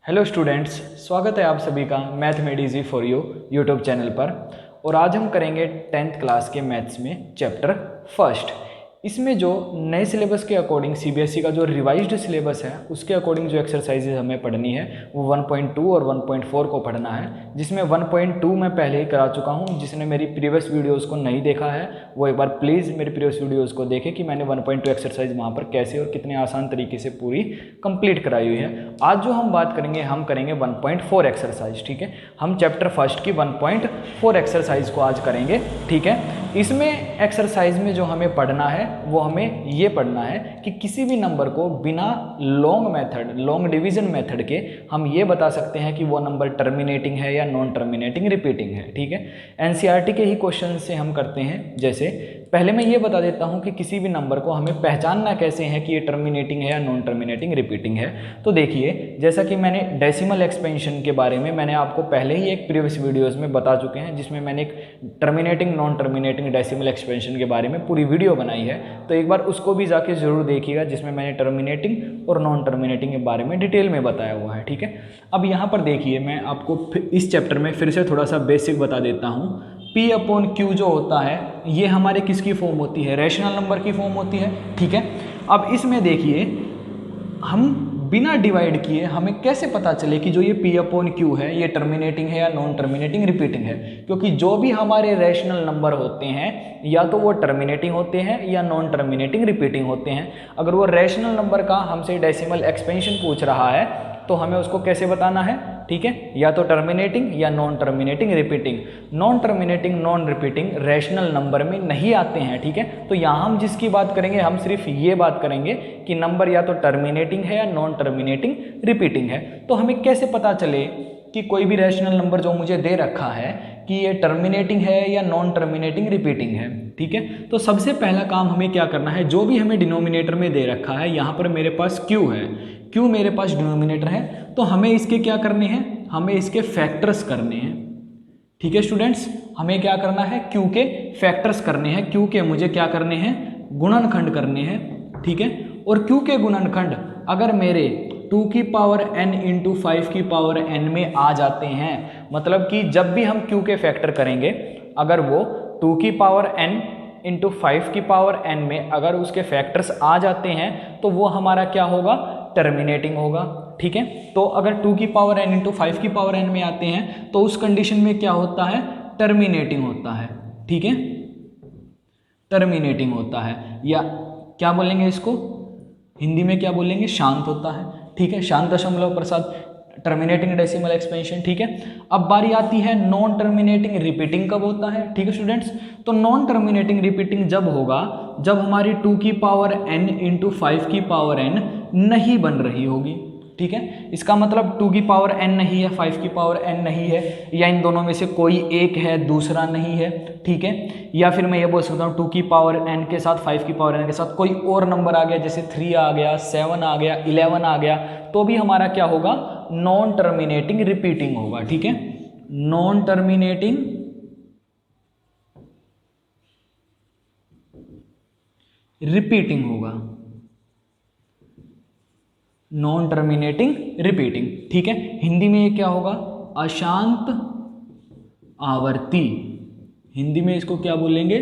Hello students, स्वागत है आप सभी का math made easy for you YouTube channel पर। और आज हम करेंगे 10th क्लास के मैथ्स में चैप्टर फर्स्ट। इसमें जो नए सिलेबस के अकॉर्डिंग सीबीएसई का जो रिवाइज्ड सिलेबस है उसके अकॉर्डिंग जो एक्सरसाइजेज हमें पढ़नी है वो 1.2 और 1.4 को पढ़ना है, जिसमें 1.2 मैं पहले ही करा चुका हूं। जिसने मेरी प्रीवियस वीडियोस को नहीं देखा है वो एक बार प्लीज़ मेरी प्रीवियस वीडियोस को देखें कि मैंने 1.2 एक्सरसाइज वहाँ पर कैसे और कितने आसान तरीके से पूरी कंप्लीट कराई हुई है। आज जो हम बात करेंगे हम करेंगे 1.4 एक्सरसाइज। ठीक है, हम चैप्टर फर्स्ट की 1.4 एक्सरसाइज को आज करेंगे। ठीक है, इसमें एक्सरसाइज में जो हमें पढ़ना है वो हमें ये पढ़ना है कि किसी भी नंबर को बिना लॉन्ग डिवीजन मेथड के हम ये बता सकते हैं कि वो नंबर टर्मिनेटिंग है या नॉन टर्मिनेटिंग रिपीटिंग है। ठीक है, एनसीईआरटी के ही क्वेश्चन से हम करते हैं। जैसे पहले मैं ये बता देता हूँ कि किसी भी नंबर को हमें पहचानना कैसे है कि ये टर्मिनेटिंग है या नॉन टर्मिनेटिंग रिपीटिंग है। तो देखिए, जैसा कि मैंने डेसिमल एक्सपेंशन के बारे में मैंने आपको पहले ही एक प्रीवियस वीडियोस में बता चुके हैं, जिसमें मैंने एक terminating non terminating decimal expansion के बारे में पूरी वीडियो बनाई है, तो एक बार उसको भी जाके ज़रूर देखिएगा, जिसमें मैंने टर्मिनेटिंग और नॉन टर्मिनेटिंग के बारे में डिटेल में बताया हुआ है। ठीक है, अब यहाँ पर देखिए, मैं आपको इस चैप्टर में फिर से थोड़ा सा बेसिक बता देता हूँ। P अपॉन Q जो होता है ये हमारे किसकी फॉर्म होती है? रैशनल नंबर की फॉर्म होती है। ठीक है, अब इसमें देखिए, हम बिना डिवाइड किए हमें कैसे पता चले कि जो ये P अपॉन Q है ये टर्मिनेटिंग है या नॉन टर्मिनेटिंग रिपीटिंग है? क्योंकि जो भी हमारे रैशनल नंबर होते हैं या तो वो टर्मिनेटिंग होते हैं या नॉन टर्मिनेटिंग रिपीटिंग होते हैं। अगर वो रैशनल नंबर का हमसे डेसिमल एक्सपेंशन पूछ रहा है तो हमें उसको कैसे बताना है? ठीक है, या तो टर्मिनेटिंग या non terminating repeating. Non terminating non repeating rational number में नहीं आते हैं। ठीक है, तो यहाँ हम जिसकी बात करेंगे हम सिर्फ ये बात करेंगे कि नंबर या तो टर्मिनेटिंग है या नॉन टर्मिनेटिंग रिपीटिंग है। तो हमें कैसे पता चले कि कोई भी रैशनल नंबर जो मुझे दे रखा है कि ये टर्मिनेटिंग है या नॉन टर्मिनेटिंग रिपीटिंग है? ठीक है, तो सबसे पहला काम हमें क्या करना है, जो भी हमें डिनोमिनेटर में दे रखा है, यहाँ पर मेरे पास Q है, Q मेरे पास डिनोमिनेटर है, तो हमें इसके क्या करने हैं? हमें इसके फैक्टर्स करने हैं। ठीक है स्टूडेंट्स, हमें क्या करना है? Q के फैक्टर्स करने हैं। Q के मुझे क्या करने हैं? गुणनखंड करने हैं। ठीक है, और Q के गुणनखंड अगर मेरे 2 की पावर n इंटू 5 की पावर n में आ जाते हैं, मतलब कि जब भी हम Q के फैक्टर करेंगे अगर वो 2 की पावर n इंटू 5 की पावर n में अगर उसके फैक्टर्स आ जाते हैं तो वो हमारा क्या होगा? टर्मिनेटिंग होगा। ठीक है, तो अगर 2 की पावर n इंटू 5 की पावर n में आते हैं तो उस कंडीशन में क्या होता है? टर्मिनेटिंग होता है। ठीक है, टर्मिनेटिंग होता है, या क्या बोलेंगे इसको हिंदी में? क्या बोलेंगे? शांत होता है। ठीक है, शांत दशमलव प्रसाद, टर्मिनेटिंग डेसिमल एक्सपेंशन। ठीक है, अब बारी आती है नॉन टर्मिनेटिंग रिपीटिंग कब होता है? ठीक है स्टूडेंट्स, तो नॉन टर्मिनेटिंग रिपीटिंग जब होगा जब हमारी 2 की पावर n इंटू 5 की पावर n नहीं बन रही होगी। ठीक है, इसका मतलब 2 की पावर n नहीं है, 5 की पावर n नहीं है, या इन दोनों में से कोई एक है दूसरा नहीं है। ठीक है, या फिर मैं ये बोल सकता हूँ 2 की पावर n के साथ 5 की पावर n के साथ कोई और नंबर आ गया, जैसे 3 आ गया, 7 आ गया, 11 आ गया, तो भी हमारा क्या होगा? नॉन टर्मिनेटिंग रिपीटिंग होगा। ठीक है, नॉन टर्मिनेटिंग रिपीटिंग होगा, नॉन टर्मिनेटिंग रिपीटिंग। ठीक है, हिंदी में ये क्या होगा? अशांत आवर्ती। हिंदी में इसको क्या बोलेंगे?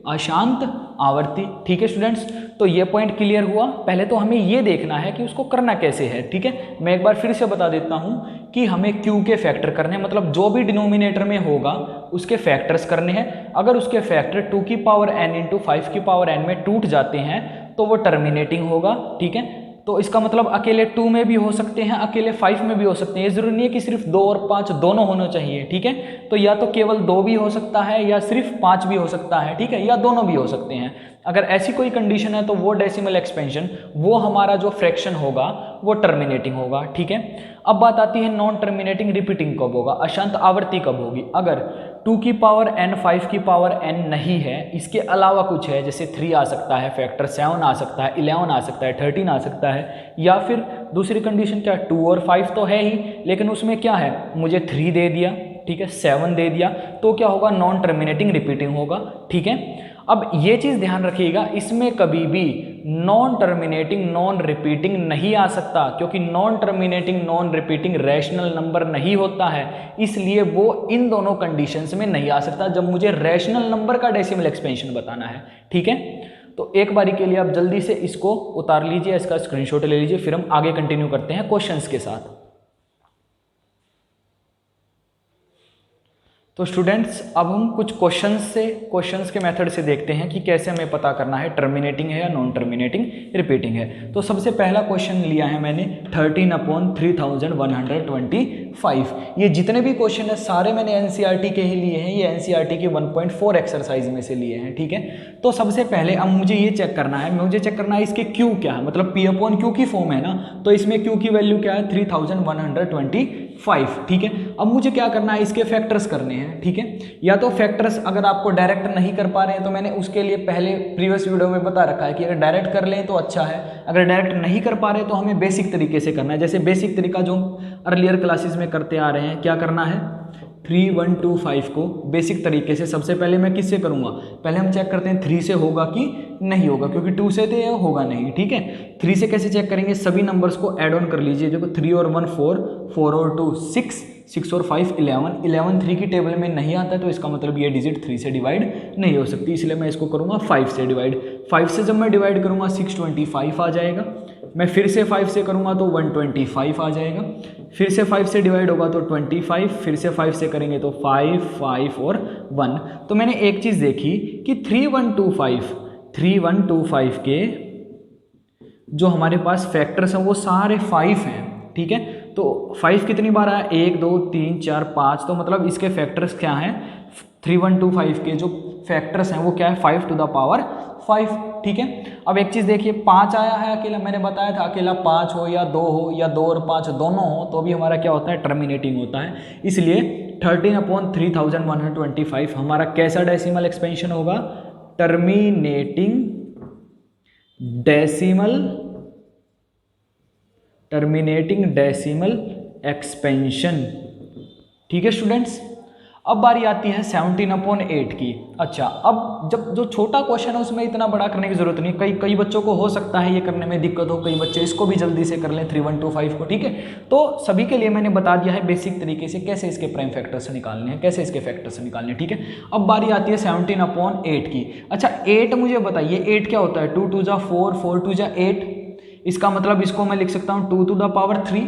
अशांत आवर्ती। ठीक है स्टूडेंट्स, तो ये पॉइंट क्लियर हुआ। पहले तो हमें ये देखना है कि उसको करना कैसे है। ठीक है, मैं एक बार फिर से बता देता हूँ कि हमें Q के फैक्टर करने हैं, मतलब जो भी डिनोमिनेटर में होगा उसके फैक्टर्स करने हैं। अगर उसके फैक्टर 2 की पावर n इंटू 5 की पावर n में टूट जाते हैं तो वो टर्मिनेटिंग होगा। ठीक है, तो इसका मतलब अकेले 2 में भी हो सकते हैं, अकेले 5 में भी हो सकते हैं। ये जरूरी नहीं है कि सिर्फ 2 और 5 दोनों होना चाहिए। ठीक है, तो या तो केवल 2 भी हो सकता है या सिर्फ 5 भी हो सकता है। ठीक है, या दोनों भी हो सकते हैं। अगर ऐसी कोई कंडीशन है तो वो डेसिमल एक्सपेंशन, वो हमारा जो फ्रैक्शन होगा वो टर्मिनेटिंग होगा। ठीक है, अब बात आती है नॉन टर्मिनेटिंग रिपीटिंग कब होगा, अशांत आवर्ती कब होगी? अगर 2 की पावर n 5 की पावर n नहीं है, इसके अलावा कुछ है, जैसे 3 आ सकता है, फैक्टर 7 आ सकता है, 11 आ सकता है, 13 आ सकता है, या फिर दूसरी कंडीशन क्या है? 2 और 5 तो है ही, लेकिन उसमें क्या है? मुझे 3 दे दिया, ठीक है, 7 दे दिया, तो क्या होगा? नॉन टर्मिनेटिंग रिपीटिंग होगा। ठीक है, अब ये चीज़ ध्यान रखिएगा, इसमें कभी भी नॉन टर्मिनेटिंग नॉन रिपीटिंग नहीं आ सकता, क्योंकि non terminating non repeating rational number नहीं होता है, इसलिए वो इन दोनों कंडीशंस में नहीं आ सकता जब मुझे रैशनल नंबर का डेसिमल एक्सपेंशन बताना है। ठीक है, तो एक बारी के लिए आप जल्दी से इसको उतार लीजिए, इसका स्क्रीनशॉट ले लीजिए, फिर हम आगे कंटिन्यू करते हैं क्वेश्चंस के साथ। तो स्टूडेंट्स अब हम कुछ क्वेश्चंस के मेथड से देखते हैं कि कैसे हमें पता करना है टर्मिनेटिंग है या नॉन टर्मिनेटिंग रिपीटिंग है। तो सबसे पहला क्वेश्चन लिया है मैंने 13/3125। ये जितने भी क्वेश्चन है सारे मैंने एनसीईआरटी के ही लिए हैं, ये एनसीईआरटी के 1.4 एक्सरसाइज में से लिए हैं। ठीक है, तो सबसे पहले अब मुझे ये चेक करना है, इसके क्यू क्या है, मतलब P/Q की फॉर्म है ना, तो इसमें क्यू की वैल्यू क्या है 3125। ठीक है, अब मुझे क्या करना है, इसके फैक्टर्स करने हैं। ठीक है, या तो फैक्टर्स अगर आपको डायरेक्ट नहीं कर पा रहे हैं तो मैंने उसके लिए पहले प्रीवियस वीडियो में बता रखा है कि अगर डायरेक्ट कर लें तो अच्छा है, अगर डायरेक्ट नहीं कर पा रहे तो हमें बेसिक तरीके से करना है। जैसे बेसिक तरीका जो अर्लियर क्लासेस में करते आ रहे हैं, क्या करना है, 3125 को बेसिक तरीके से सबसे पहले मैं किससे करूंगा, पहले हम चेक करते हैं 3 से होगा कि नहीं होगा, क्योंकि 2 से तो होगा नहीं। ठीक है, 3 से कैसे चेक करेंगे, सभी नंबर्स को ऐड ऑन कर लीजिए। देखो 3 और 1 4, 4 और 2 6, 6 और 5 11 3 की टेबल में नहीं आता है, तो इसका मतलब ये डिजिट 3 से डिवाइड नहीं हो सकती, इसलिए मैं इसको करूँगा 5 से डिवाइड। 5 से जब मैं डिवाइड करूँगा 625 आ जाएगा, मैं फिर से 5 से करूँगा तो 125 आ जाएगा, फिर से 5 से डिवाइड होगा तो 25, फिर से 5 से करेंगे तो 5 5 और 1। तो मैंने एक चीज़ देखी कि 3125 के जो हमारे पास फैक्टर्स हैं वो सारे 5 हैं। ठीक है, तो 5 कितनी बार आया, 1 2 3 4 5, तो मतलब इसके फैक्टर्स क्या हैं, 3125 के जो फैक्टर्स हैं वो क्या है, 5 टू द पावर 5। ठीक है, अब एक चीज़ देखिए, 5 आया है अकेला, मैंने बताया था अकेला 5 हो या 2 हो या 2 और 5 दोनों हो तो भी हमारा क्या होता है, टर्मिनेटिंग होता है। इसलिए 13/3125 हमारा कैसा डेसिमल एक्सपेंशन होगा, टर्मिनेटिंग डेसिमल एक्सपेंशन। ठीक है स्टूडेंट्स, अब बारी आती है 17/8 की। अच्छा, अब जब जो छोटा क्वेश्चन है उसमें इतना बड़ा करने की जरूरत नहीं, कई बच्चों को हो सकता है ये करने में दिक्कत हो, कई बच्चे इसको भी जल्दी से कर लें 3125 को। ठीक है, तो सभी के लिए मैंने बता दिया है बेसिक तरीके से कैसे इसके प्राइम फैक्टर्स निकालने हैं, कैसे इसके फैक्टर्स निकालने हैं। ठीक है, अब बारी आती है 17/8 की। अच्छा, 8 मुझे बताइए, 8 क्या होता है, 2 2 जा 4, 4 2 जा 8, इसका मतलब इसको मैं लिख सकता हूँ 2 टू द पावर 3।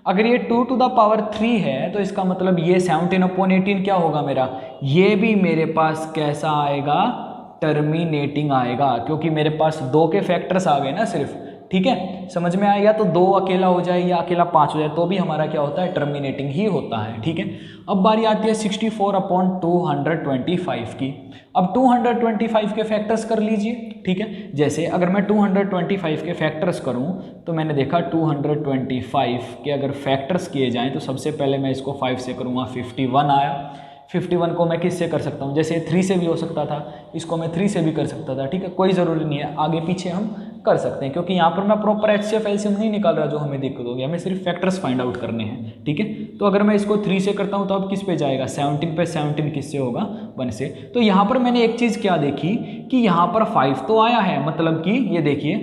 अगर ये 2 टू द पावर 3 है तो इसका मतलब ये 17/18 क्या होगा मेरा, ये भी मेरे पास कैसा आएगा, टर्मिनेटिंग आएगा, क्योंकि मेरे पास 2 के फैक्टर्स आ गए ना सिर्फ। ठीक है, समझ में आया, या तो 2 अकेला हो जाए या अकेला 5 हो जाए तो भी हमारा क्या होता है, टर्मिनेटिंग ही होता है। ठीक है, अब बारी आती है 64/225 की। अब 225 के फैक्टर्स कर लीजिए। ठीक है, जैसे अगर मैं 225 के फैक्टर्स करूं तो मैंने देखा 225 के अगर फैक्टर्स किए जाएं तो सबसे पहले मैं इसको 5 से करूंगा, 51 आया। 51 को मैं किससे कर सकता हूँ, जैसे 3 से भी हो सकता था, इसको मैं 3 से भी कर सकता था। ठीक है, कोई ज़रूरी नहीं है, आगे पीछे हम कर सकते हैं, क्योंकि यहाँ पर मैं प्रॉपर HCF LCM नहीं निकाल रहा जो हमें दिक्कत होगी, हमें सिर्फ फैक्टर्स फाइंड आउट करने हैं। ठीक है, तो अगर मैं इसको 3 से करता हूँ तो अब किस पे जाएगा, 17 पे, 17 किससे होगा, 1 से। तो यहाँ पर मैंने एक चीज़ क्या देखी कि यहाँ पर 5 तो आया है, मतलब कि ये देखिए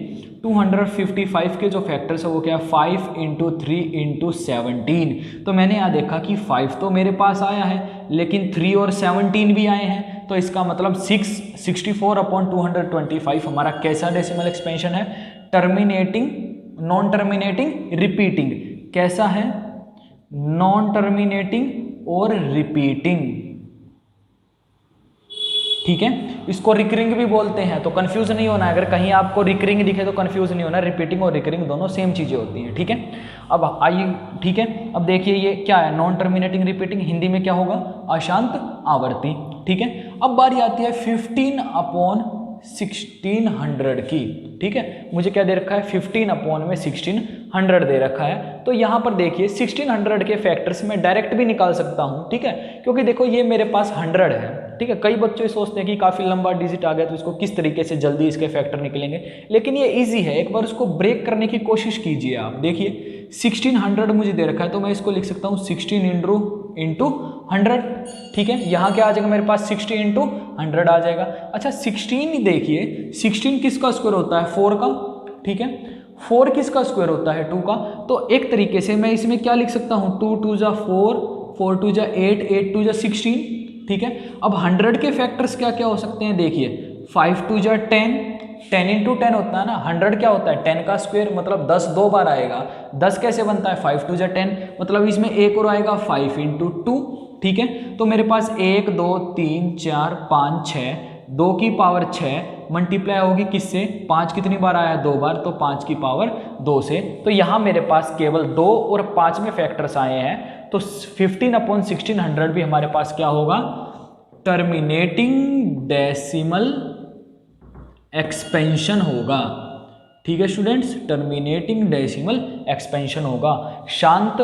255 के जो फैक्टर्स है वो क्या है, 5 × 3 × 17। तो मैंने यहाँ देखा कि 5 तो मेरे पास आया है, लेकिन 3 और 17 भी आए हैं, तो इसका मतलब 64/225 हमारा कैसा डेसिमल एक्सपेंशन है, टर्मिनेटिंग नॉन टर्मिनेटिंग रिपीटिंग। कैसा है, नॉन टर्मिनेटिंग और रिपीटिंग। ठीक है, इसको रिकरिंग भी बोलते हैं, तो कंफ्यूज नहीं होना है, अगर कहीं आपको रिकरिंग दिखे तो कंफ्यूज नहीं होना, रिपीटिंग और रिकरिंग दोनों सेम चीजें होती हैं। ठीक है, अब आइए, ठीक है, अब देखिए ये क्या है, नॉन टर्मिनेटिंग रिपीटिंग, हिंदी में क्या होगा, अशांत आवर्ती। ठीक है, अब बारी आती है 15/1600 की। ठीक है, मुझे क्या दे रखा है, 15/1600 दे रखा है। तो यहाँ पर देखिए 1600 के फैक्टर्स मैं डायरेक्ट भी निकाल सकता हूँ। ठीक है, क्योंकि देखो ये मेरे पास 100 है। ठीक है, कई बच्चे सोचते हैं कि काफ़ी लंबा डिजिट आ गया तो इसको किस तरीके से जल्दी इसके फैक्टर निकलेंगे, लेकिन ये इजी है, एक बार उसको ब्रेक करने की कोशिश कीजिए आप। देखिए 1600 मुझे दे रखा है तो मैं इसको लिख सकता हूँ 16 × 100, ठीक है। यहाँ क्या आ जाएगा मेरे पास 60 इंटू 100 आ जाएगा। अच्छा 16 देखिए, 16 किसका स्क्वायर होता है 4 का, ठीक है। 4 किसका स्क्वायर होता है 2 का। तो एक तरीके से मैं इसमें क्या लिख सकता हूँ 2 2 जा 4, 4 2 जा 8, 8 2 जा 16, ठीक है। अब 100 के फैक्टर्स क्या क्या हो सकते हैं देखिए, 5 2 जा 10, 10 इंटू 10 होता है ना, 100 क्या होता है 10 का स्क्वायर, मतलब 10 दो बार आएगा। 10 कैसे बनता है 5 2 जा 10, मतलब इसमें एक और आएगा 5 इंटू 2, ठीक है। तो मेरे पास 1 2 3 4 5 6, 2 की पावर 6 मल्टीप्लाई होगी किससे, 5 कितनी बार आया है 2 बार, तो 5 की पावर 2 से। तो यहाँ मेरे पास केवल 2 और 5 में फैक्टर्स आए हैं, तो 15/1600 भी हमारे पास क्या होगा, टर्मिनेटिंग डेसिमल एक्सपेंशन होगा, ठीक है स्टूडेंट्स, टर्मिनेटिंग डेसिमल एक्सपेंशन होगा, शांत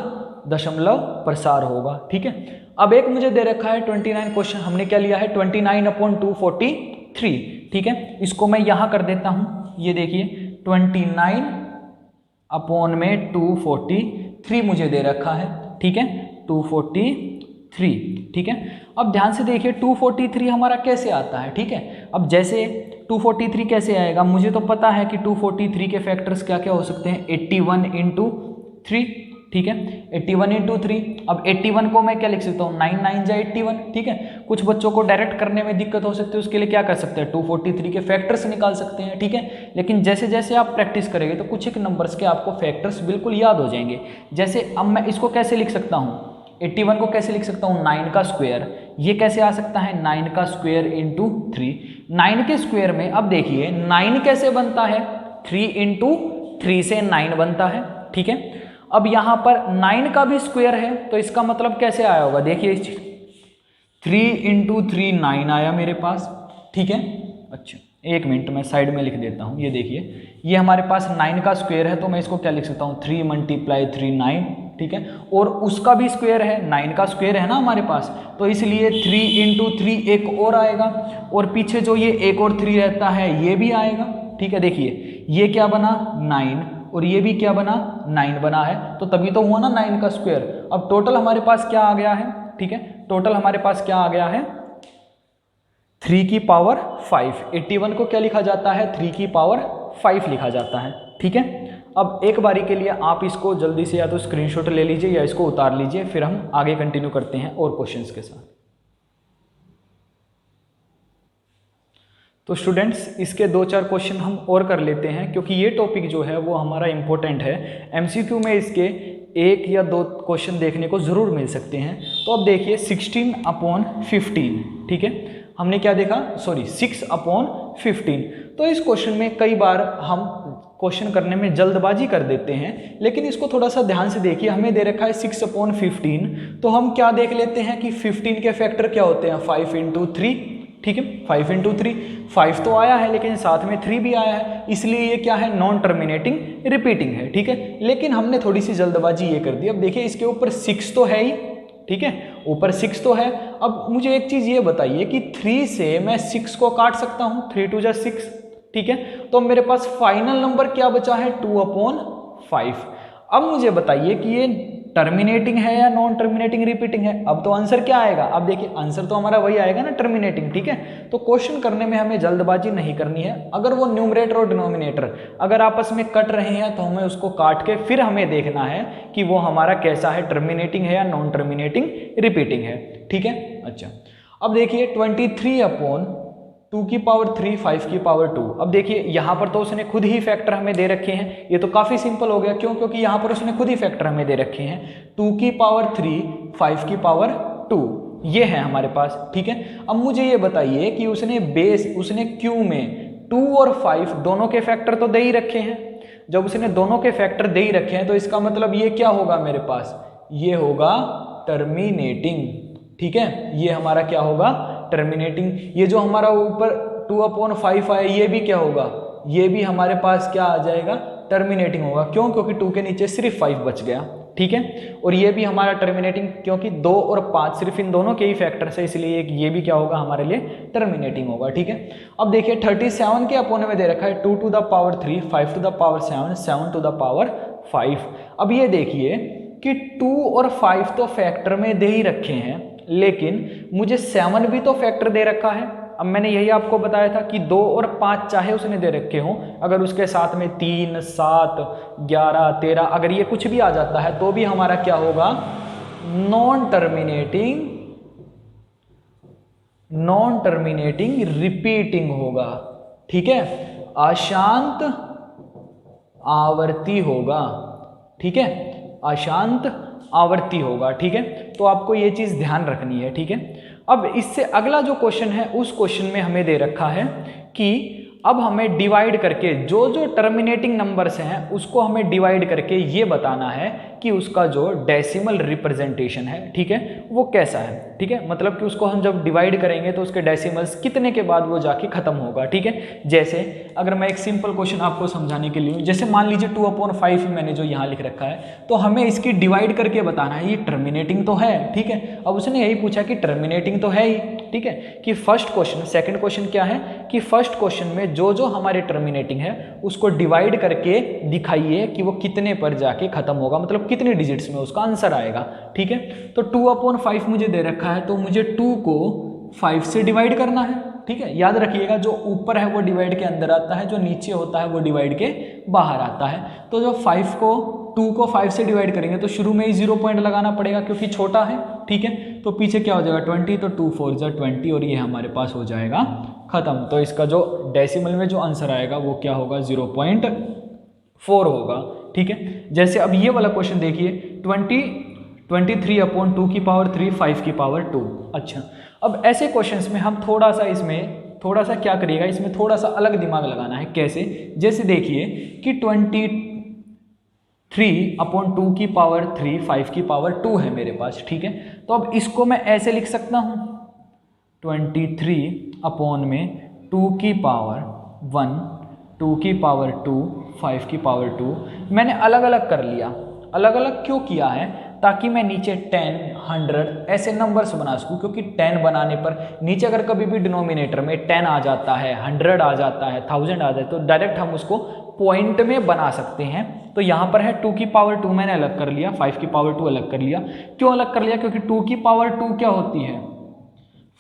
दशमलव प्रसार होगा, ठीक है। अब एक मुझे दे रखा है 29 क्वेश्चन, हमने क्या लिया है 29/243, ठीक है। इसको मैं यहां कर देता हूं, ये देखिए 29/243 मुझे दे रखा है, ठीक है, 243, ठीक है। अब ध्यान से देखिए 243 हमारा कैसे आता है, ठीक है। अब जैसे 243 कैसे आएगा, मुझे तो पता है कि 243 के फैक्टर्स क्या क्या हो सकते हैं, 81 इंटू 3, ठीक है, 81 इंटू 3। अब 81 को मैं क्या लिख सकता हूँ 9 9 जा 81, ठीक है। कुछ बच्चों को डायरेक्ट करने में दिक्कत हो सकती है, उसके लिए क्या कर सकते हैं 243 के फैक्टर्स निकाल सकते हैं, ठीक है। लेकिन जैसे जैसे आप प्रैक्टिस करेंगे तो कुछ एक नंबर्स के आपको फैक्टर्स बिल्कुल याद हो जाएंगे। जैसे अब मैं इसको कैसे लिख सकता हूँ, 81 को कैसे लिख सकता हूँ 9 का स्क्वायर, ये कैसे आ सकता है 9 का स्क्वायर इंटू 3, 9 के स्क्वायर में अब देखिए 9 कैसे बनता है, 3 इंटू 3 से 9 बनता है, ठीक है। अब यहाँ पर 9 का भी स्क्वायर है, तो इसका मतलब कैसे आया होगा, देखिए 3 इंटू 3 9 आया मेरे पास, ठीक है। अच्छा एक मिनट मैं साइड में लिख देता हूँ, ये देखिए ये हमारे पास 9 का स्क्वायर है, तो मैं इसको क्या लिख सकता हूँ 3 × 3 9, ठीक है। और उसका भी स्क्वायर है, 9 का स्क्वायर है ना हमारे पास, तो इसलिए 3 इंटू 3 एक और आएगा, और पीछे जो ये एक और 3 रहता है ये भी आएगा, ठीक है। देखिए ये क्या बना 9 और ये भी क्या बना 9 बना है, तो तभी तो हुआ ना 9 का स्क्वायर। अब टोटल हमारे पास क्या आ गया है, ठीक है, टोटल हमारे पास क्या आ गया है 3 की पावर 5। 81 को क्या लिखा जाता है 3 की पावर 5 लिखा जाता है, ठीक है। अब एक बारी के लिए आप इसको जल्दी से या तो स्क्रीनशॉट ले लीजिए या इसको उतार लीजिए, फिर हम आगे कंटिन्यू करते हैं और क्वेश्चंस के साथ। तो स्टूडेंट्स इसके 2-4 क्वेश्चन हम और कर लेते हैं, क्योंकि ये टॉपिक जो है वो हमारा इम्पोर्टेंट है। एमसीक्यू में इसके 1 या 2 क्वेश्चन देखने को ज़रूर मिल सकते हैं। तो अब देखिए 16/15, ठीक है, हमने क्या देखा, सॉरी 6/15। तो इस क्वेश्चन में कई बार हम क्वेश्चन करने में जल्दबाजी कर देते हैं, लेकिन इसको थोड़ा सा ध्यान से देखिए। हमें दे रखा है 6/15, तो हम क्या देख लेते हैं कि 15 के फैक्टर क्या होते हैं 5 इंटू 3, ठीक है, 5 इंटू 3, 5 तो आया है लेकिन साथ में 3 भी आया है, इसलिए ये क्या है नॉन टर्मिनेटिंग रिपीटिंग है, ठीक है। लेकिन हमने थोड़ी सी जल्दबाजी ये कर दी। अब देखिए इसके ऊपर 6 तो है ही, ठीक है, ऊपर 6 तो है। अब मुझे एक चीज़ ये बताइए कि 3 से मैं 6 को काट सकता हूँ, 3 2 जा 6, ठीक है। तो मेरे पास फाइनल नंबर क्या बचा है 2/5। अब मुझे बताइए कि ये टर्मिनेटिंग है या नॉन टर्मिनेटिंग रिपीटिंग है। अब तो आंसर क्या आएगा, अब देखिए आंसर तो हमारा वही आएगा ना टर्मिनेटिंग, ठीक है। तो क्वेश्चन करने में हमें जल्दबाजी नहीं करनी है। अगर वो न्यूमरेटर और डिनोमिनेटर अगर आपस में कट रहे हैं तो हमें उसको काट के फिर हमें देखना है कि वो हमारा कैसा है, टर्मिनेटिंग है या नॉन टर्मिनेटिंग रिपीटिंग है, ठीक है। अच्छा अब देखिए 23/2 की पावर 3 5 की पावर 2। अब देखिए यहाँ पर तो उसने खुद ही फैक्टर हमें दे रखे हैं, ये तो काफ़ी सिंपल हो गया, क्यों, क्योंकि यहाँ पर उसने खुद ही फैक्टर हमें दे रखे हैं। 2 की पावर 3 5 की पावर 2 ये है हमारे पास, ठीक है। अब मुझे ये बताइए कि उसने क्यू में 2 और 5 दोनों के फैक्टर तो दे ही रखे हैं। जब उसने दोनों के फैक्टर दे ही रखे हैं तो इसका मतलब ये क्या होगा मेरे पास, ये होगा टर्मिनेटिंग, ठीक है। ये हमारा क्या होगा टर्मिनेटिंग। ये जो हमारा ऊपर 2/5 आया ये भी क्या होगा, ये भी हमारे पास क्या आ जाएगा टर्मिनेटिंग होगा। क्यों, क्योंकि 2 के नीचे सिर्फ 5 बच गया, ठीक है। और ये भी हमारा टर्मिनेटिंग, क्योंकि 2 और 5 सिर्फ इन दोनों के ही फैक्टर से, इसलिए ये भी क्या होगा हमारे लिए टर्मिनेटिंग होगा, ठीक है। अब देखिए 37 के अपोने में दे रखा है 2 to the power 3 5 to the power 7 7 to the power 5। अब ये देखिए कि 2 और 5 तो फैक्टर में दे ही रखे हैं, लेकिन मुझे 7 भी तो फैक्टर दे रखा है। अब मैंने यही आपको बताया था कि 2 और 5 चाहे उसने दे रखे हों, अगर उसके साथ में 3, 7, 11, 13 अगर ये कुछ भी आ जाता है तो भी हमारा क्या होगा, नॉन टर्मिनेटिंग रिपीटिंग होगा। ठीक है, अशांत आवर्ती होगा। ठीक है, अशांत आवर्ती होगा। ठीक है, तो आपको ये चीज़ ध्यान रखनी है। ठीक है, अब इससे अगला जो क्वेश्चन है उस क्वेश्चन में हमें दे रखा है कि अब हमें डिवाइड करके जो जो टर्मिनेटिंग नंबर्स हैं उसको हमें डिवाइड करके ये बताना है कि उसका जो डेसिमल रिप्रेजेंटेशन है, ठीक है, वो कैसा है। ठीक है, मतलब कि उसको हम जब डिवाइड करेंगे तो उसके डेसिमल्स कितने के बाद वो जाके खत्म होगा। ठीक है, जैसे अगर मैं एक सिंपल क्वेश्चन आपको समझाने के लिए, जैसे मान लीजिए 2/5 मैंने जो यहाँ लिख रखा है, तो हमें इसकी डिवाइड करके बताना है। ये टर्मिनेटिंग तो है, ठीक है, अब उसने यही पूछा कि टर्मिनेटिंग तो है ही। ठीक है, कि फर्स्ट क्वेश्चन, सेकंड क्वेश्चन क्या है कि फर्स्ट क्वेश्चन में जो जो हमारे टर्मिनेटिंग है उसको डिवाइड करके दिखाइए कि वो कितने पर जाके खत्म होगा, मतलब कितने डिजिट्स में उसका आंसर आएगा। ठीक है, तो 2/5 मुझे दे रखा है, तो मुझे 2 को 5 से डिवाइड करना है। ठीक है, याद रखिएगा जो ऊपर है वो डिवाइड के अंदर आता है, जो नीचे होता है वो डिवाइड के बाहर आता है। तो जो 2 को 5 से डिवाइड करेंगे तो शुरू में ही 0 पॉइंट लगाना पड़ेगा क्योंकि छोटा है। ठीक है, तो पीछे क्या हो जाएगा 20, तो 2 4 जा 20 और ये हमारे पास हो जाएगा खत्म। तो इसका जो डेसिमल में जो आंसर आएगा वो क्या होगा, 0.4 होगा। ठीक है, जैसे अब ये वाला क्वेश्चन देखिए 23/2 की पावर 3 5 की पावर 2। अच्छा, अब ऐसे क्वेश्चंस में हम थोड़ा सा क्या करिएगा, इसमें थोड़ा सा अलग दिमाग लगाना है। कैसे, जैसे देखिए कि 23/2 की पावर 3 5 की पावर 2 है मेरे पास। ठीक है, तो अब इसको मैं ऐसे लिख सकता हूँ 23/2 की पावर 1 2 की पावर 2 5 की पावर 2। मैंने अलग अलग कर लिया। अलग अलग क्यों किया है, ताकि मैं नीचे 10, 100 ऐसे नंबर्स बना सकूं, क्योंकि 10 बनाने पर नीचे अगर कभी भी डिनोमिनेटर में 10 आ जाता है, 100 आ जाता है, 1000 आ जाए तो डायरेक्ट हम उसको पॉइंट में बना सकते हैं। तो यहाँ पर है 2 की पावर 2 मैंने अलग कर लिया, 5 की पावर 2 अलग कर लिया। क्यों अलग कर लिया, क्योंकि 2 की पावर 2 क्या होती है,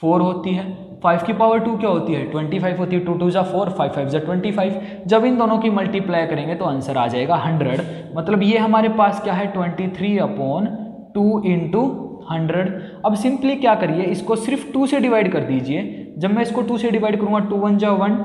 4 होती है। 5 की पावर 2 क्या होती है, 25 होती है। 2 2 जा 4, 5 5 जा 25। जब इन दोनों की मल्टीप्लाई करेंगे तो आंसर आ जाएगा 100। मतलब ये हमारे पास क्या है 23/2 इंटू 100। अब सिंपली क्या करिए, इसको सिर्फ 2 से डिवाइड कर दीजिए। जब मैं इसको 2 से डिवाइड करूँगा 2 1 जा 1,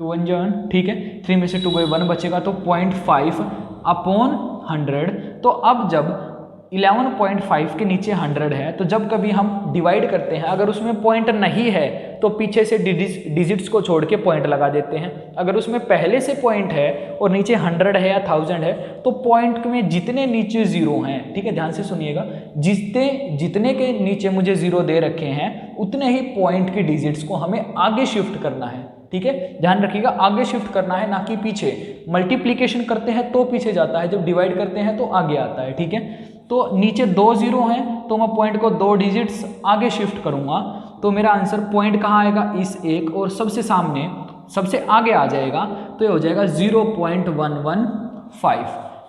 2 1 जा 1। ठीक है, 3 में से 2 गए 1 बचेगा, तो 0.5/100। तो अब जब 11.5 के नीचे 100 है, तो जब कभी हम डिवाइड करते हैं अगर उसमें पॉइंट नहीं है तो पीछे से डिजिट्स को छोड़ के पॉइंट लगा देते हैं। अगर उसमें पहले से पॉइंट है और नीचे 100 है या 1000 है तो पॉइंट में जितने नीचे 0 हैं, ठीक है, ध्यान से सुनिएगा, जितने के नीचे मुझे 0 दे रखे हैं उतने ही पॉइंट की डिजिट्स को हमें आगे शिफ्ट करना है। ठीक है, ध्यान रखिएगा, आगे शिफ्ट करना है, ना कि पीछे। मल्टीप्लीकेशन करते हैं तो पीछे जाता है, जब डिवाइड करते हैं तो आगे आता है। ठीक है, तो नीचे 2 0 हैं तो मैं पॉइंट को 2 डिजिट्स आगे शिफ्ट करूंगा, तो मेरा आंसर पॉइंट कहाँ आएगा, इस एक और सबसे सामने सबसे आगे आ जाएगा, तो ये हो जाएगा 0.115।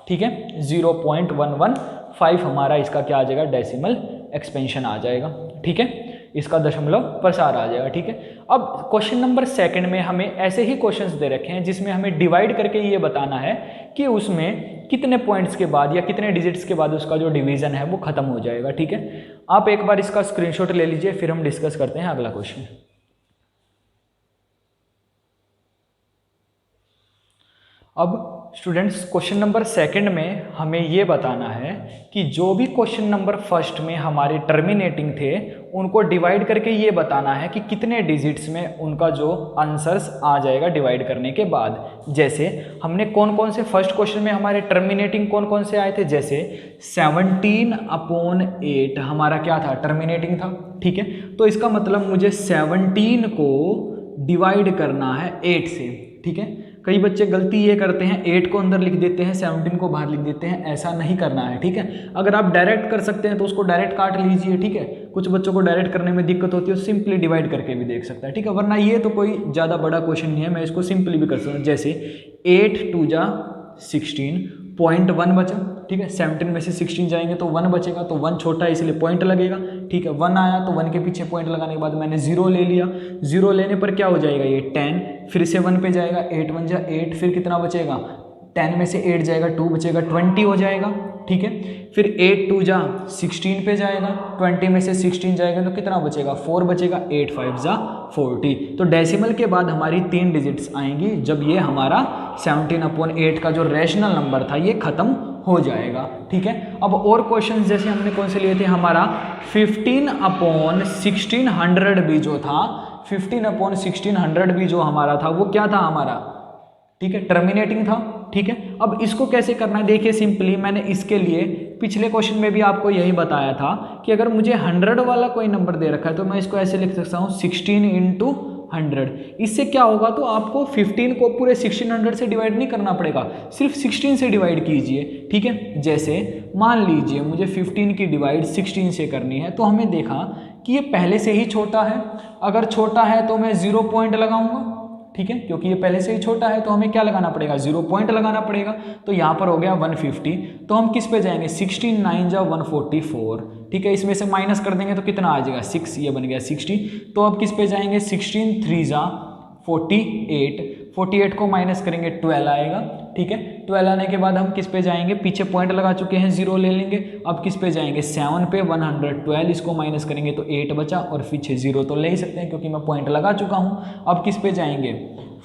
ठीक है, 0.115 हमारा इसका क्या आ जाएगा, डेसिमल एक्सपेंशन आ जाएगा। ठीक है, इसका दशमलव प्रसार आ जाएगा। ठीक है, अब क्वेश्चन नंबर 2 में हमें ऐसे ही क्वेश्चंस दे रखे हैं जिसमें हमें डिवाइड करके ये बताना है कि उसमें कितने पॉइंट्स के बाद या कितने डिजिट्स के बाद उसका जो डिवीजन है वो खत्म हो जाएगा। ठीक है, आप एक बार इसका स्क्रीनशॉट ले लीजिए, फिर हम डिस्कस करते हैं अगला क्वेश्चन। अब स्टूडेंट्स क्वेश्चन नंबर 2 में हमें ये बताना है कि जो भी क्वेश्चन नंबर 1 में हमारे टर्मिनेटिंग थे उनको डिवाइड करके ये बताना है कि कितने डिजिट्स में उनका जो आंसर्स आ जाएगा डिवाइड करने के बाद। जैसे हमने कौन कौन से फर्स्ट क्वेश्चन में हमारे टर्मिनेटिंग कौन कौन से आए थे, जैसे 17/8 हमारा क्या था, टर्मिनेटिंग था। ठीक है, तो इसका मतलब मुझे 17 को डिवाइड करना है 8 से। ठीक है, कई बच्चे गलती ये करते हैं 8 को अंदर लिख देते हैं, 17 को बाहर लिख देते हैं, ऐसा नहीं करना है। ठीक है, अगर आप डायरेक्ट कर सकते हैं तो उसको डायरेक्ट काट लीजिए। ठीक है, कुछ बच्चों को डायरेक्ट करने में दिक्कत होती है, सिंपली डिवाइड करके भी देख सकता है। ठीक है, वरना ये तो कोई ज़्यादा बड़ा क्वेश्चन नहीं है, मैं इसको सिंपली भी कर सकता हूँ। जैसे 8 2 जा 16, 0.1 बचा, ठीक है। 17 में से 16 जाएंगे तो 1 बचेगा, तो 1 छोटा है इसलिए पॉइंट लगेगा, ठीक है। 1 आया तो 1 के पीछे पॉइंट लगाने के बाद मैंने 0 ले लिया, 0 लेने पर क्या हो जाएगा ये 10, फिर से 1 पे जाएगा, 8 1 जा 8, फिर कितना बचेगा 10 में से 8 जाएगा 2 बचेगा 20 हो जाएगा, ठीक है। फिर 8 2 जा 16 पे जाएगा, 20 में से 16 जाएगा तो कितना बचेगा 4 बचेगा, 8 5 जा 40। तो डेसिमल के बाद हमारी 3 डिजिट्स आएंगी जब ये हमारा 17/8 का जो रैशनल नंबर था ये खत्म हो जाएगा, ठीक है। अब और क्वेश्चन जैसे हमने कौन से लिए थे, हमारा 15/1600 भी जो था, 15/1600 भी जो हमारा था वो क्या था हमारा, ठीक है, टर्मिनेटिंग था, ठीक है। अब इसको कैसे करना है, देखिए सिंपली मैंने इसके लिए पिछले क्वेश्चन में भी आपको यही बताया था कि अगर मुझे 100 वाला कोई नंबर दे रखा है तो मैं इसको ऐसे लिख सकता हूँ 16 × 100। इससे क्या होगा, तो आपको 15 को पूरे 1600 से डिवाइड नहीं करना पड़ेगा, सिर्फ 16 से डिवाइड कीजिए, ठीक है। जैसे मान लीजिए मुझे 15 की डिवाइड 16 से करनी है, तो हमें देखा कि ये पहले से ही छोटा है, अगर छोटा है तो मैं 0 पॉइंट लगाऊंगा, ठीक है, क्योंकि ये पहले से ही छोटा है तो हमें क्या लगाना पड़ेगा 0 पॉइंट लगाना पड़ेगा। तो यहाँ पर हो गया 150, तो हम किस पे जाएंगे 16 9 जा 144, ठीक है। इसमें से माइनस कर देंगे तो कितना आ जाएगा 6, ये बन गया 60। तो अब किस पे जाएंगे 16 3 जा 48, 48 को माइनस करेंगे 12 आएगा, ठीक है। 12 आने के बाद हम किस पे जाएंगे, पीछे पॉइंट लगा चुके हैं 0 ले लेंगे, अब किस पे जाएंगे 7 पे 112, इसको माइनस करेंगे तो 8 बचा और पीछे 0 तो ले ही सकते हैं क्योंकि मैं पॉइंट लगा चुका हूँ। अब किस पे जाएंगे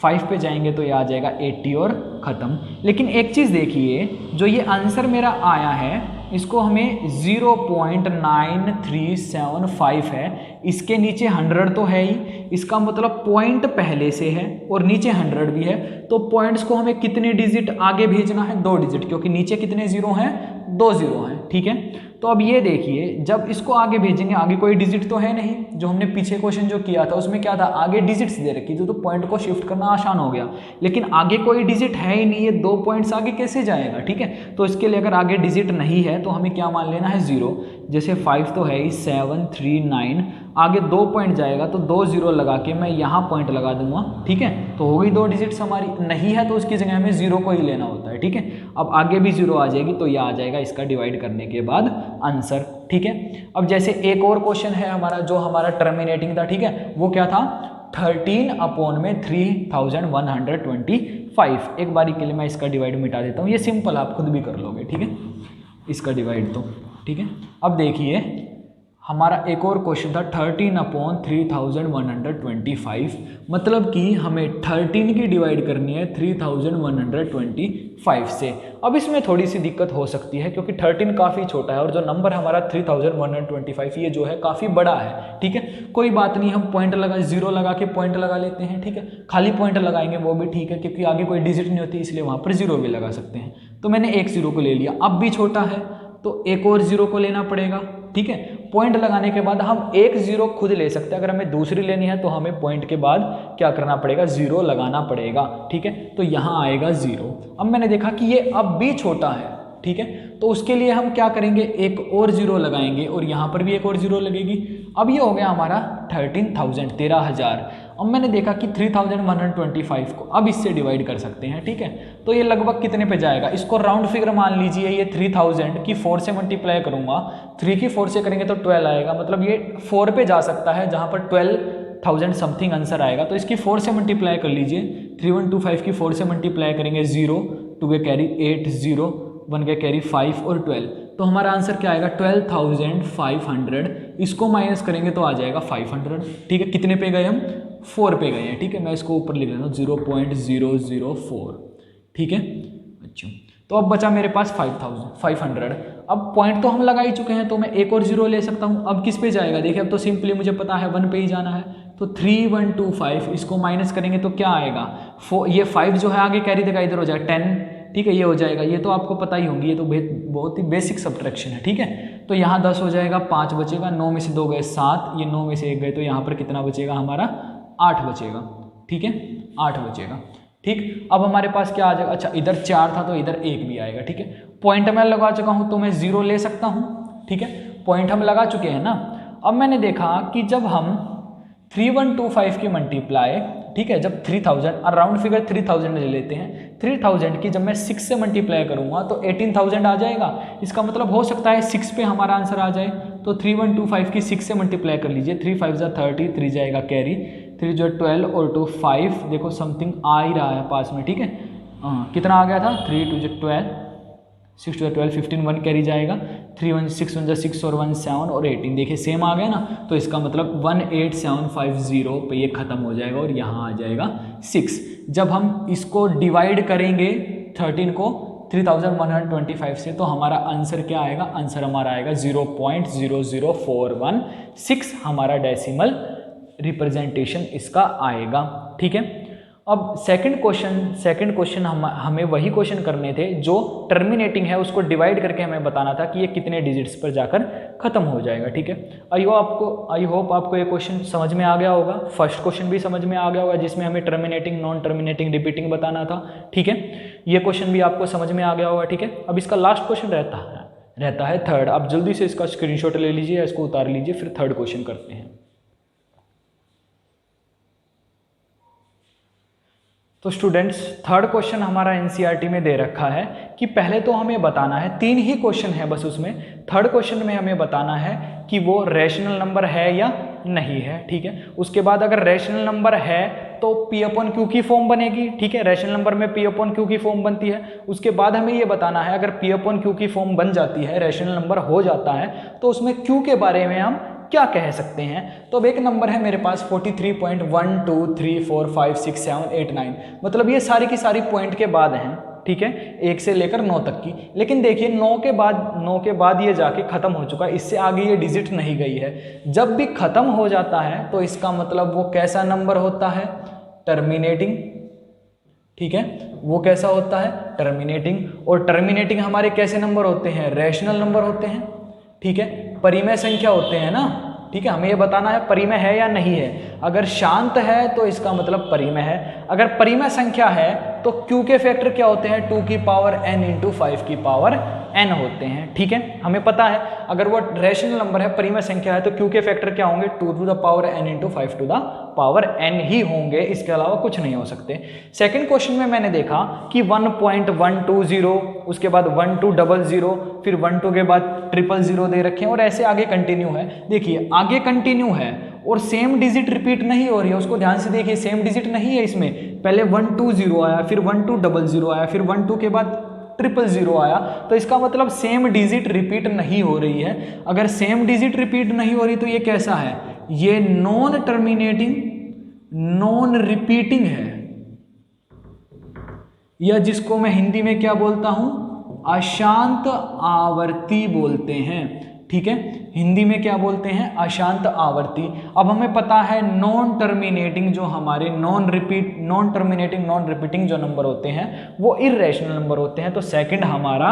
5 पे जाएंगे तो ये आ जाएगा 80 और ख़त्म। लेकिन एक चीज़ देखिए, जो ये आंसर मेरा आया है इसको हमें 0.9375 है, इसके नीचे 100 तो है ही, इसका मतलब पॉइंट पहले से है और नीचे 100 भी है, तो पॉइंट्स को हमें कितने डिजिट आगे भेजना है 2 डिजिट, क्योंकि नीचे कितने 0 हैं 2 0 हैं, ठीक है। तो अब ये देखिए जब इसको आगे भेजेंगे, आगे कोई डिजिट तो है नहीं, जो हमने पीछे क्वेश्चन जो किया था उसमें क्या था आगे डिजिट्स दे रखी थी तो पॉइंट को शिफ्ट करना आसान हो गया, लेकिन आगे कोई डिजिट है ही नहीं, ये 2 पॉइंट्स आगे कैसे जाएगा, ठीक है। तो इसके लिए अगर आगे डिजिट नहीं है तो हमें क्या मान लेना है 0, जैसे 5 तो है ही 7 3 9, आगे 2 पॉइंट जाएगा तो 2 0 लगा के मैं यहाँ पॉइंट लगा दूंगा, ठीक है। तो हो गई 2 डिजिट्स हमारी, नहीं है तो उसकी जगह हमें 0 को ही लेना होता है, ठीक है। अब आगे भी 0 आ जाएगी तो यह आ जाएगा इसका डिवाइड करने के बाद आंसर, ठीक है। अब जैसे एक और क्वेश्चन है हमारा जो हमारा टर्मिनेटिंग था, ठीक है, वो क्या था 13/3125। एक बारी के लिए मैं इसका डिवाइड मिटा देता हूँ, ये सिंपल आप खुद भी कर लोगे, ठीक है, इसका डिवाइड तो, ठीक है। अब देखिए हमारा एक और क्वेश्चन था 13/3125, मतलब कि हमें 13 की डिवाइड करनी है 3125 से। अब इसमें थोड़ी सी दिक्कत हो सकती है क्योंकि 13 काफ़ी छोटा है और जो नंबर हमारा 3125 ये जो है काफ़ी बड़ा है, ठीक है। कोई बात नहीं, हम पॉइंट लगा 0 लगा के पॉइंट लगा लेते हैं, ठीक है। खाली पॉइंट लगाएंगे वो भी ठीक है क्योंकि आगे कोई डिजिट नहीं होती इसलिए वहाँ पर 0 भी लगा सकते हैं। तो मैंने एक 0 को ले लिया, अब भी छोटा है तो एक और 0 को लेना पड़ेगा, ठीक है। पॉइंट लगाने के बाद हम एक 0 खुद ले सकते हैं, अगर हमें दूसरी लेनी है तो हमें पॉइंट के बाद क्या करना पड़ेगा 0 लगाना पड़ेगा, ठीक है। तो यहाँ आएगा 0। अब मैंने देखा कि ये अब भी छोटा है, ठीक है, तो उसके लिए हम क्या करेंगे एक और 0 लगाएंगे और यहाँ पर भी एक और 0 लगेगी। अब ये हो गया हमारा 13,000। अब मैंने देखा कि 3125 को अब इससे डिवाइड कर सकते हैं, ठीक है। तो ये लगभग कितने पे जाएगा, इसको राउंड फिगर मान लीजिए, ये 3000 की 4 से मल्टीप्लाई करूंगा, 3 की 4 से करेंगे तो 12 आएगा, मतलब ये 4 पे जा सकता है जहाँ पर 12,000 समथिंग आंसर आएगा। तो इसकी 4 से मल्टीप्लाई कर लीजिए, 3125 की 4 से मल्टीप्लाई करेंगे 0, 2 के कैरी 8, 0, 1 के कैरी 5 और 12, तो हमारा आंसर क्या आएगा 12,500। इसको माइनस करेंगे तो आ जाएगा 500, ठीक है। कितने पे गए हम 4 पे गए हैं, ठीक है। मैं इसको ऊपर लिख लेता हूँ 0.004, ठीक है। अच्छा, तो अब बचा मेरे पास 500। अब पॉइंट तो हम लगा ही चुके हैं तो मैं एक और 0 ले सकता हूँ। अब किस पे जाएगा, देखिए अब तो सिंपली मुझे पता है 1 पे ही जाना है, तो 3125 इसको माइनस करेंगे तो क्या आएगा, ये 5 जो है आगे कैरी देगा इधर हो जाएगा 10, ठीक है, ये हो जाएगा, ये तो आपको पता ही होंगी, ये तो बहुत ही बेसिक सब्ट्रैक्शन है, ठीक है। तो यहाँ 10 हो जाएगा, 5 बचेगा, 9 में से 2 गए 7, ये 9 में से 1 गए तो यहाँ पर कितना बचेगा हमारा 8 बचेगा, ठीक है, 8 बचेगा, ठीक। अब हमारे पास क्या आ जाएगा, अच्छा इधर 4 था तो इधर 1 भी आएगा, ठीक है। पॉइंट मैं लगा चुका हूँ तो मैं 0 ले सकता हूँ, ठीक है, पॉइंट हम लगा चुके हैं ना। अब मैंने देखा कि जब हम 3125 की मल्टीप्लाई, ठीक है, जब 3000 और राउंड फिगर 3000 ले लेते हैं, 3000 की जब मैं 6 से मल्टीप्लाई करूंगा तो 18000 आ जाएगा। इसका मतलब हो सकता है 6 पे हमारा आंसर आ जाए, तो 3125 की 6 से मल्टीप्लाई कर लीजिए, 3 5 जा 30, 3 जाएगा कैरी, 3 जो 12 और 2 5, देखो समथिंग आ ही रहा है पास में, ठीक है। कितना आ गया था, 3 2 जो 12, 6 2 12, 15 1 कैरी जाएगा, 3 1 6 1 6 और 1 7 और 18, देखिए सेम आ गया ना। तो इसका मतलब 18750 पे ये खत्म हो जाएगा और यहाँ आ जाएगा 6। जब हम इसको डिवाइड करेंगे 13 को 3125 से, तो हमारा आंसर क्या आएगा, आंसर हमारा आएगा 0.00416 हमारा डेसिमल रिप्रेजेंटेशन इसका आएगा, ठीक है। अब सेकंड क्वेश्चन हमें वही क्वेश्चन करने थे जो टर्मिनेटिंग है, उसको डिवाइड करके हमें बताना था कि ये कितने डिजिट्स पर जाकर खत्म हो जाएगा, ठीक है। आई होप आपको ये क्वेश्चन समझ में आ गया होगा। फर्स्ट क्वेश्चन भी समझ में आ गया होगा जिसमें हमें टर्मिनेटिंग, नॉन टर्मिनेटिंग, रिपीटिंग बताना था, ठीक है। ये क्वेश्चन भी आपको समझ में आ गया होगा, ठीक है। अब इसका लास्ट क्वेश्चन रहता है थर्ड। आप जल्दी से इसका स्क्रीनशॉट ले लीजिए, इसको उतार लीजिए, फिर थर्ड क्वेश्चन करते हैं। तो स्टूडेंट्स, थर्ड क्वेश्चन हमारा एनसीईआरटी में दे रखा है कि पहले तो हमें बताना है, 3 ही क्वेश्चन है बस उसमें। थर्ड क्वेश्चन में हमें बताना है कि वो रैशनल नंबर है या नहीं है, ठीक है। उसके बाद अगर रैशनल नंबर है तो P अपॉन Q की फॉर्म बनेगी, ठीक है। रैशनल नंबर में P अपॉन Q की फॉर्म बनती है। उसके बाद हमें ये बताना है अगर P अपॉन Q की फॉर्म बन जाती है, रैशनल नंबर हो जाता है, तो उसमें Q के बारे में हम क्या कह सकते हैं। तो अब एक नंबर है मेरे पास 43.123456789, मतलब ये सारी की सारी पॉइंट के बाद हैं, ठीक है, 1 से लेकर 9 तक की। लेकिन देखिए 9 के बाद ये जाके खत्म हो चुका है, इससे आगे ये डिजिट नहीं गई है। जब भी खत्म हो जाता है तो इसका मतलब वो कैसा नंबर होता है, टर्मिनेटिंग, ठीक है। वो कैसा होता है, टर्मिनेटिंग। और टर्मिनेटिंग हमारे कैसे नंबर होते हैं, रैशनल नंबर होते हैं, ठीक है, परिमेय संख्या होते हैं ना, ठीक है। हमें ये बताना है परिमेय है या नहीं है। अगर शांत है तो इसका मतलब परिमेय है, अगर परिमेय संख्या है तो Q के फैक्टर क्या होते हैं, 2 की पावर n इंटू 5 की पावर n होते हैं, ठीक है। हमें पता है अगर वो रैशनल नंबर है, परिमेय संख्या है, तो Q के फैक्टर क्या होंगे, 2 to the power n into 5 to the power n ही होंगे, इसके अलावा कुछ नहीं हो सकते। सेकंड क्वेश्चन में मैंने देखा कि 1.120, उसके बाद 1200, फिर 12 के बाद 000 दे रखे हैं और ऐसे आगे कंटिन्यू है। देखिए आगे कंटिन्यू है और सेम डिजिट रिपीट नहीं हो रही है, उसको ध्यान से देखिए, सेम डिजिट नहीं है इसमें। पहले 120 आया, फिर 1200 आया, फिर 12 के बाद 000 आया, तो इसका मतलब सेम डिजिट रिपीट नहीं हो रही है। अगर सेम डिजिट रिपीट नहीं हो रही तो ये कैसा है, ये नॉन टर्मिनेटिंग, नॉन रिपीटिंग है, या जिसको मैं हिंदी में क्या बोलता हूं, अशांत आवर्ती बोलते हैं, ठीक है। हिंदी में क्या बोलते हैं, अशांत आवर्ती। अब हमें पता है नॉन टर्मिनेटिंग जो हमारे नॉन टर्मिनेटिंग नॉन रिपीटिंग जो नंबर होते हैं वो इर्रेशनल नंबर होते हैं, तो सेकंड हमारा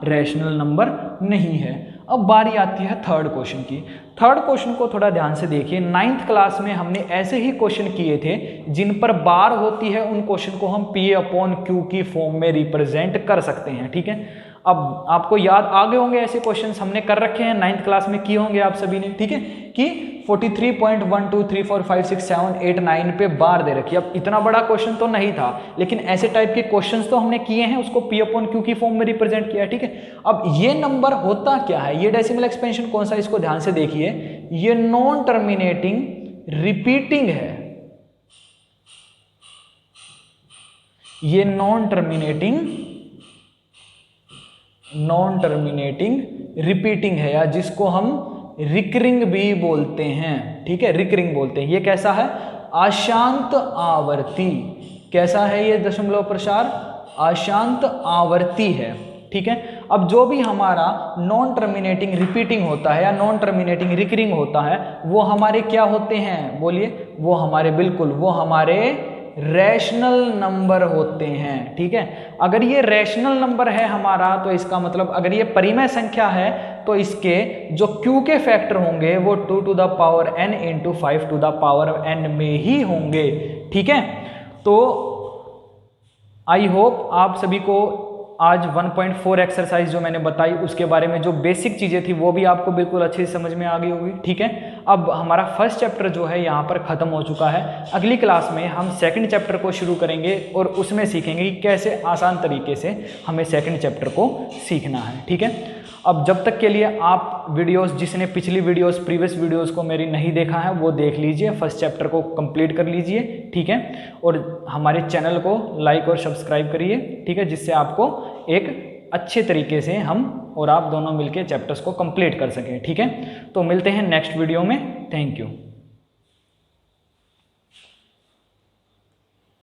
रैशनल नंबर नहीं है। अब बारी आती है थर्ड क्वेश्चन की। थर्ड क्वेश्चन को थोड़ा ध्यान से देखिए, 9th क्लास में हमने ऐसे ही क्वेश्चन किए थे जिन पर बार होती है, उन क्वेश्चन को हम P अपॉन Q की फॉर्म में रिप्रेजेंट कर सकते हैं, ठीक है। अब आपको याद आ गए होंगे, ऐसे क्वेश्चंस हमने कर रखे हैं, 9th क्लास में किए होंगे आप सभी ने, ठीक है, कि 43.123456789 पे बार दे रखी है। अब इतना बड़ा क्वेश्चन तो नहीं था, लेकिन ऐसे टाइप के क्वेश्चंस तो हमने किए हैं, उसको P अपॉन Q की फॉर्म में रिप्रेजेंट किया, ठीक है। अब ये नंबर होता क्या है, ये डेसिमल एक्सपेंशन कौन सा, इसको ध्यान से देखिए, ये नॉन टर्मिनेटिंग रिपीटिंग है, ये नॉन टर्मिनेटिंग रिपीटिंग है, या जिसको हम रिकरिंग भी बोलते हैं, ठीक है, रिकरिंग बोलते हैं। ये कैसा है, अशांत आवर्ती। कैसा है ये दशमलव प्रसार, अशांत आवर्ती है, ठीक है। अब जो भी हमारा नॉन टर्मिनेटिंग रिपीटिंग होता है या नॉन टर्मिनेटिंग रिकरिंग होता है, वो हमारे क्या होते हैं, बोलिए, वो हमारे, बिल्कुल, वो हमारे रैशनल नंबर होते हैं, ठीक है। अगर ये रैशनल नंबर है हमारा, तो इसका मतलब अगर ये परिमेय संख्या है तो इसके जो Q के फैक्टर होंगे वो 2 to the power n into 5 to the power n में ही होंगे, ठीक है। तो आई होप आप सभी को आज 1.4 एक्सरसाइज जो मैंने बताई उसके बारे में जो बेसिक चीज़ें थी वो भी आपको बिल्कुल अच्छे से समझ में आ गई होगी। ठीक है, अब हमारा फर्स्ट चैप्टर जो है यहाँ पर ख़त्म हो चुका है। अगली क्लास में हम सेकंड चैप्टर को शुरू करेंगे और उसमें सीखेंगे कि कैसे आसान तरीके से हमें सेकंड चैप्टर को सीखना है। ठीक है, अब जब तक के लिए आप वीडियोस, जिसने पिछली वीडियोस, प्रीवियस वीडियोस को मेरी नहीं देखा है वो देख लीजिए, फर्स्ट चैप्टर को कंप्लीट कर लीजिए। ठीक है, और हमारे चैनल को लाइक और सब्सक्राइब करिए। ठीक है, जिससे आपको एक अच्छे तरीके से हम और आप दोनों मिलके चैप्टर्स को कंप्लीट कर सकें। ठीक है, तो मिलते हैं नेक्स्ट वीडियो में। Thank you.